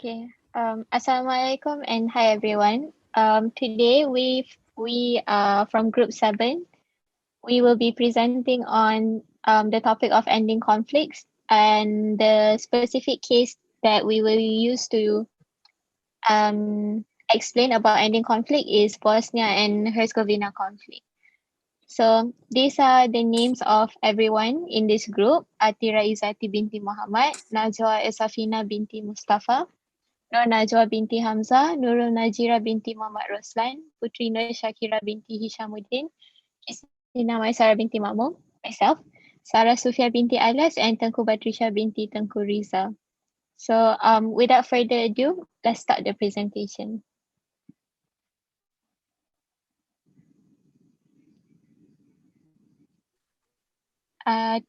Assalamualaikum and hi everyone. Today we from Group 7. We will be presenting on the topic of ending conflicts, and the specific case that we will use to explain about ending conflict is Bosnia and Herzegovina conflict. So these are the names of everyone in this group: Atira Izzati binti Muhammad, Najwa Esafina binti Mustafa, Nur Najwa binti Hamzah, Nurul Najira binti Muhammad Roslan, Putri Nur Shakira binti Hishamuddin, Christina Maisara binti Makmum, myself, Sarah Sufia binti Alas, and Tengku Batrisha binti Tengku Riza. So without further ado, let's start the presentation.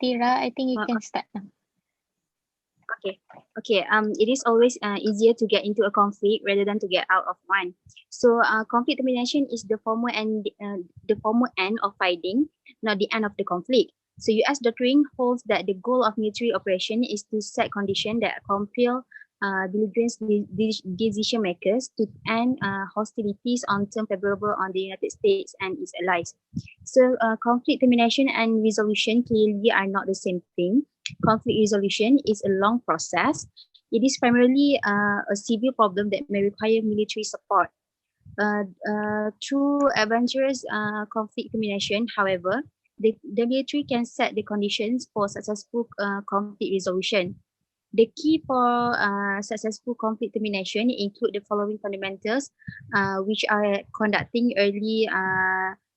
Tira, I think you can start now. Okay. It is always easier to get into a conflict rather than to get out of one. So, conflict termination is the formal end of fighting, not the end of the conflict. So, U.S. doctrine holds that the goal of military operation is to set conditions that compel belligerent decision makers to end hostilities on terms favorable on the United States and its allies. So, conflict termination and resolution clearly are not the same thing. Conflict resolution is a long process. It is primarily a civil problem that may require military support. Through adventurous conflict termination, however, the military can set the conditions for successful conflict resolution. The key for successful conflict termination include the following fundamentals, which are conducting early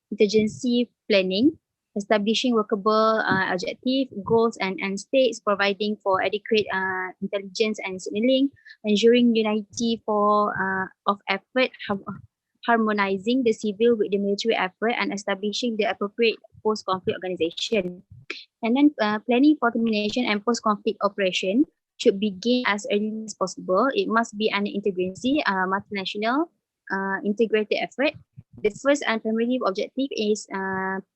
contingency planning, establishing workable objective, goals, and end states, providing for adequate intelligence and signaling, ensuring unity of effort, harmonizing the civil with the military effort, and establishing the appropriate post-conflict organization. And then planning for termination and post-conflict operation should begin as early as possible. It must be an integracy, multinational, integrated effort. The first and primary objective is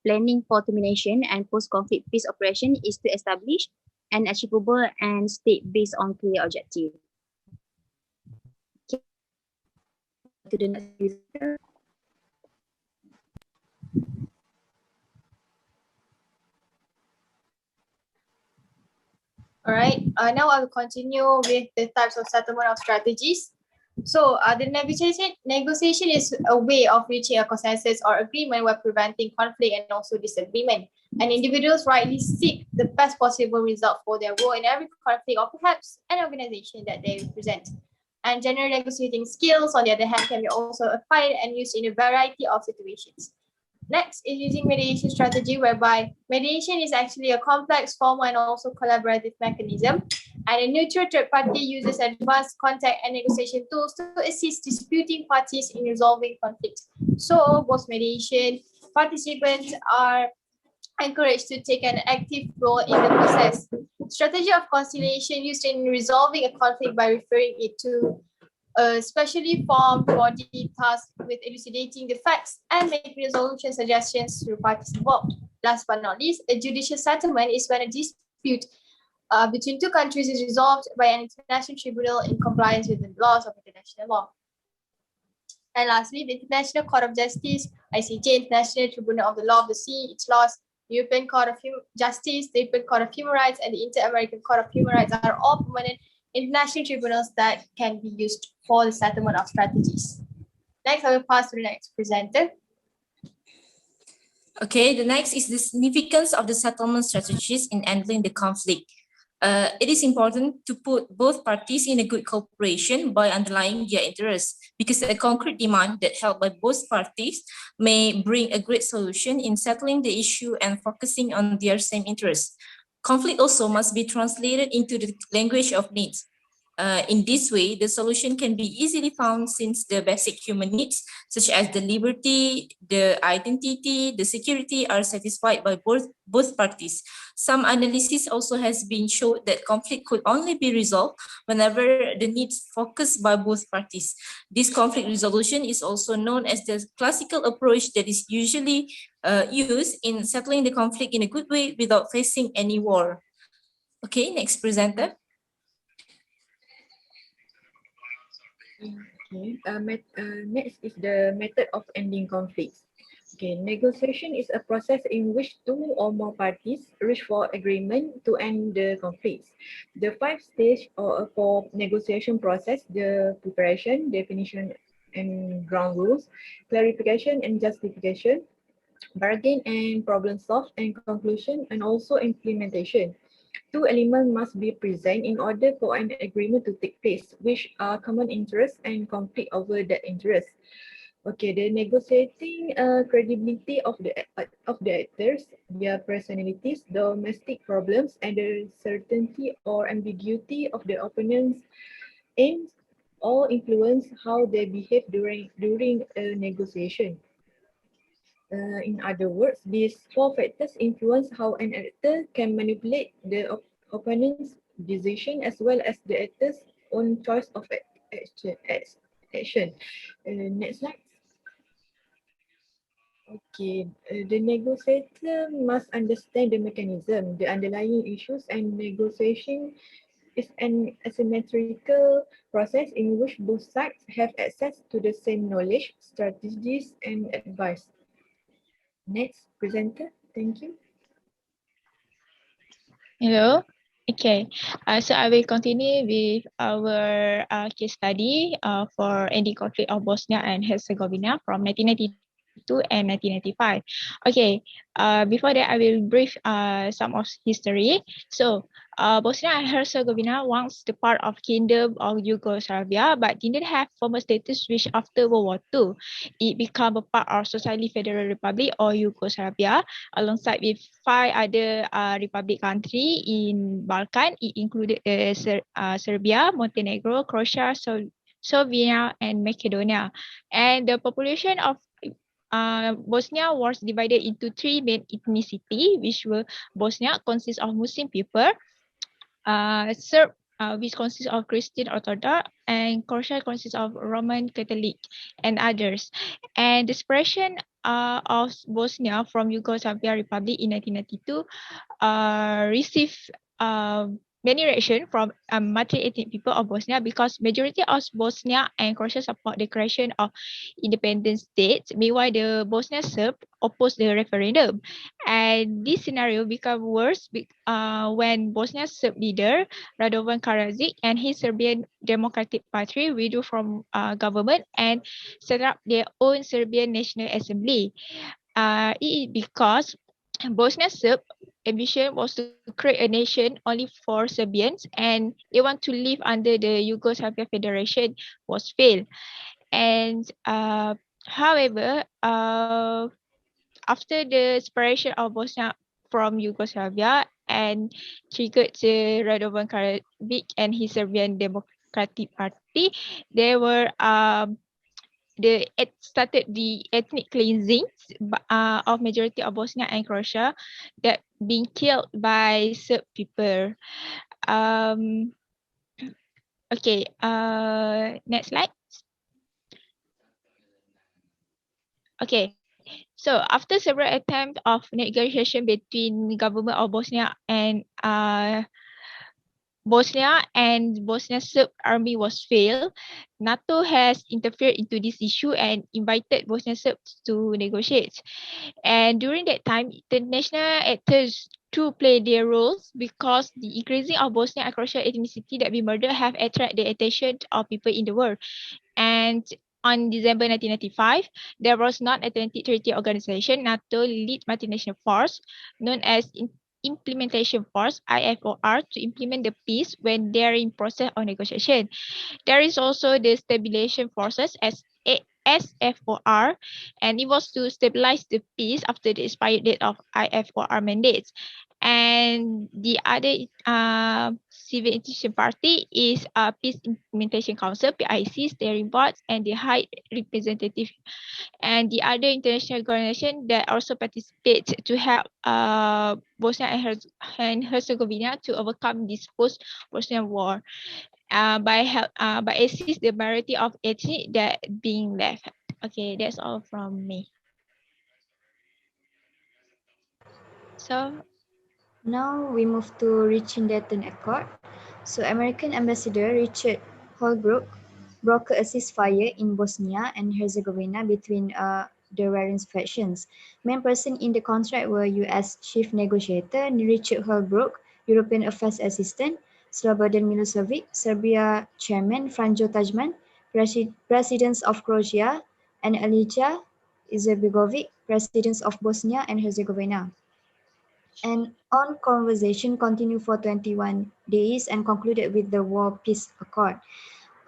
planning for termination and post-conflict peace operation is to establish an achievable end state based on clear objective. Okay. To the next user. All right, now I will continue with the types of settlement of strategies. So the negotiation is a way of reaching a consensus or agreement while preventing conflict and also disagreement. And individuals rightly seek the best possible result for their role in every conflict or perhaps an organization that they represent. And general negotiating skills, on the other hand, can be also applied and used in a variety of situations. Next is using mediation strategy, whereby mediation is actually a complex, formal, and also collaborative mechanism. And a neutral third party uses advanced contact and negotiation tools to assist disputing parties in resolving conflicts. So, post mediation, participants are encouraged to take an active role in the process. Strategy of conciliation used in resolving a conflict by referring it to a specially formed body tasked with elucidating the facts and making resolution suggestions to parties involved. Last but not least, a judicial settlement is when a dispute between two countries is resolved by an international tribunal in compliance with the laws of international law. And lastly, the International Court of Justice, ICJ, International Tribunal of the Law of the Sea, its laws, European Court of Justice, the European Court of Human Rights, and the Inter-American Court of Human Rights are all permanent international tribunals that can be used for the settlement of strategies. Next, I will pass to the next presenter. Okay, the next is the significance of the settlement strategies in handling the conflict. It is important to put both parties in a good cooperation by underlying their interests, because a concrete demand that held by both parties may bring a great solution in settling the issue and focusing on their same interests. Conflict also must be translated into the language of needs. In this way, the solution can be easily found since the basic human needs, such as the liberty, the identity, the security, are satisfied by both parties. Some analysis also has been shown that conflict could only be resolved whenever the needs focused by both parties. This conflict resolution is also known as the classical approach that is usually used in settling the conflict in a good way without facing any war. Okay, next presenter. Okay. Next is the method of ending conflicts. Okay, negotiation is a process in which two or more parties reach for agreement to end the conflicts. The five stage or for negotiation process: the preparation, definition and ground rules, clarification and justification, bargain and problem solve, and conclusion, and also implementation. Two elements must be present in order for an agreement to take place, which are common interests and conflict over that interest. Okay, the negotiating credibility of the actors, their personalities, domestic problems, and the certainty or ambiguity of the opponent's aims all influence how they behave during a negotiation. In other words, these four factors influence how an actor can manipulate the opponent's decision as well as the actor's own choice of action. Next slide. Okay, the negotiator must understand the mechanism, the underlying issues, and negotiation is an asymmetrical process in which both sides have access to the same knowledge, strategies, and advice. Next presenter, thank you. Hello. Okay. So I will continue with our case study for ending conflict of Bosnia and Herzegovina from 1992 and 1995. Okay. Before that, I will brief some of history. So, Bosnia and Herzegovina once the part of Kingdom of Yugoslavia, but didn't have formal status which after World War II, it became a part of Socialist Federal Republic or Yugoslavia alongside with five other republic country in Balkan. It included Serbia, Montenegro, Croatia, Slovenia, and Macedonia. And the population of Bosnia was divided into three main ethnicity, which were Bosnia consists of Muslim people, Serb, which consists of Christian Orthodox, and Croatia consists of Roman Catholic and others. And the separation of Bosnia from Yugoslavia Republic in 1992 received many reaction from multi-ethnic people of Bosnia because majority of Bosnia and Croatia support the creation of independent states. Meanwhile, the Bosnian Serb opposed the referendum, and this scenario became worse when Bosnian Serb leader Radovan Karadzic and his Serbian Democratic Party withdrew from government and set up their own Serbian National Assembly. It is because Bosnia Serb ambition was to create a nation only for Serbians and they want to live under the Yugoslavia Federation was failed. And however, after the separation of Bosnia from Yugoslavia and triggered the Radovan Karadzic and his Serbian Democratic Party, there were started the ethnic cleansing of majority of Bosnia and Croatia that being killed by Serb people. Um, okay, next slide. Okay, so after several attempts of negotiation between government of Bosnia and Bosnia Serb army was failed, NATO has interfered into this issue and invited Bosnian Serbs to negotiate. And during that time, international actors to play their roles because the increasing of Bosnia and Croatia ethnicity that be murdered have attracted the attention of people in the world. And on December 1995, there was non-Atlantic Treaty Organization, NATO lead multinational force known as Implementation Force, IFOR, to implement the peace when they are in process of negotiation. There is also the Stabilization Forces as SFOR, and it was to stabilize the peace after the expired date of IFOR mandates. And the other civil institution party is Peace Implementation Council, PIC, steering boards, and the High Representative, and the other international organization that also participate to help Bosnia and Herzegovina to overcome this post-Bosnian war by assist the majority of ethnic that being left. Okay, that's all from me. So Now we move to reaching Dayton Accord. So American Ambassador Richard Holbrooke broker a ceasefire in Bosnia and Herzegovina between the various factions. Main person in the contract were US Chief Negotiator Richard Holbrooke, European Affairs Assistant Slobodan Milosevic, Serbia Chairman Franjo Tajman, Presidents of Croatia and Alija Izetbegovic, Presidents of Bosnia and Herzegovina. And on conversation continued for 21 days and concluded with the War Peace Accord.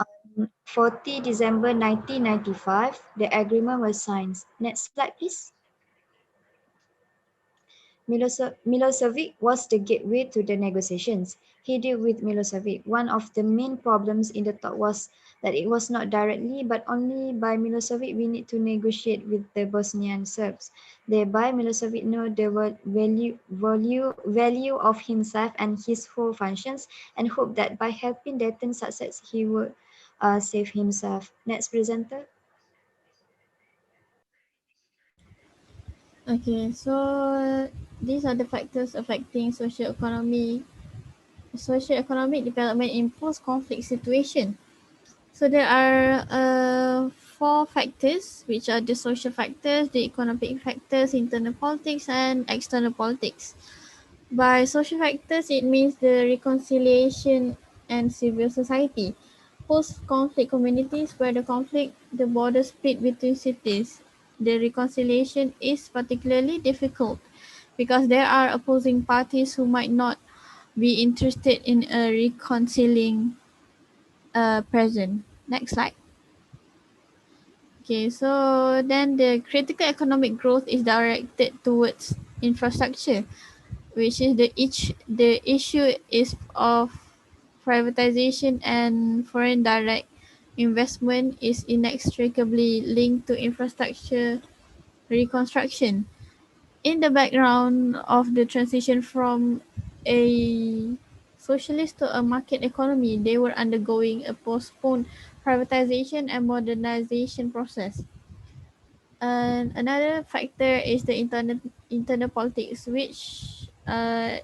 On 40 December 1995, the agreement was signed. Next slide, please. Milosevic was the gateway to the negotiations. He dealt with Milosevic. One of the main problems in the talk was that it was not directly but only by Milosevic we need to negotiate with the Bosnian Serbs. Thereby, Milosevic know the value of himself and his whole functions and hope that by helping Dayton success, he would save himself. Next presenter. Okay, so these are the factors affecting socio-economic development in post-conflict situation. So there are 4 factors, which are the social factors, the economic factors, internal politics, and external politics. By social factors, it means the reconciliation and civil society. Post-conflict communities where the border split between cities. The reconciliation is particularly difficult because there are opposing parties who might not be interested in a reconciling present. Next slide. Okay, so then the critical economic growth is directed towards infrastructure, which is the issue is of privatization and foreign direct investment is inextricably linked to infrastructure reconstruction. In the background of the transition from a socialist to a market economy, they were undergoing a postponed privatization and modernization process. And another factor is the internal politics, which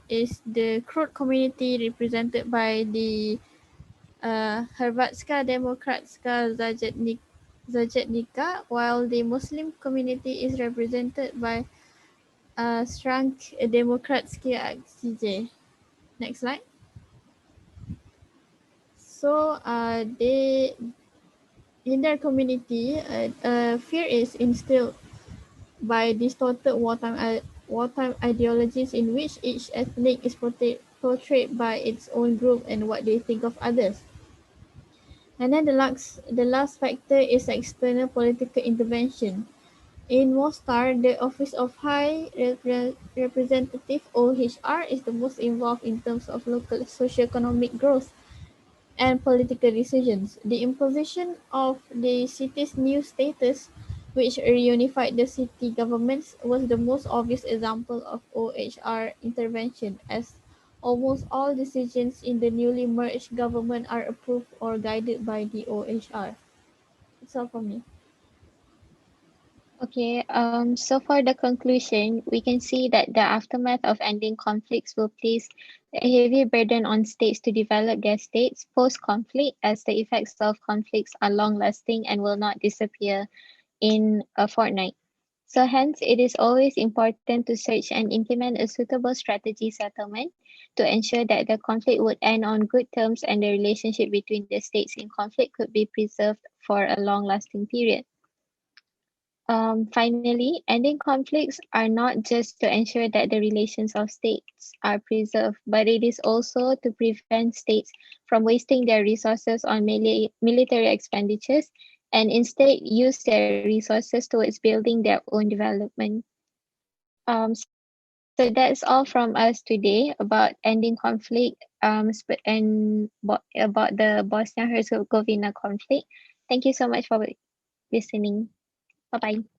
is the Kurd community represented by the Hrvatska Demokratska Zajednica, while the Muslim community is represented by Stranke Demokratske Akcije. Next slide. So in their community, fear is instilled by distorted wartime ideologies in which each ethnic is portrayed by its own group and what they think of others. And then the last factor is external political intervention. In Mostar, the Office of High Representative OHR is the most involved in terms of local socio-economic growth and political decisions. The imposition of the city's new status, which reunified the city governments, was the most obvious example of OHR intervention, as almost all decisions in the newly merged government are approved or guided by the OHR. That's all from me. Okay, so for the conclusion, we can see that the aftermath of ending conflicts will place a heavy burden on states to develop their states post-conflict, as the effects of conflicts are long-lasting and will not disappear in a fortnight. So hence, it is always important to search and implement a suitable strategy settlement to ensure that the conflict would end on good terms and the relationship between the states in conflict could be preserved for a long-lasting period. Finally, ending conflicts are not just to ensure that the relations of states are preserved, but it is also to prevent states from wasting their resources on military expenditures and instead use their resources towards building their own development. So that's all from us today about ending conflict about the Bosnia-Herzegovina conflict. Thank you so much for listening. Bye-bye.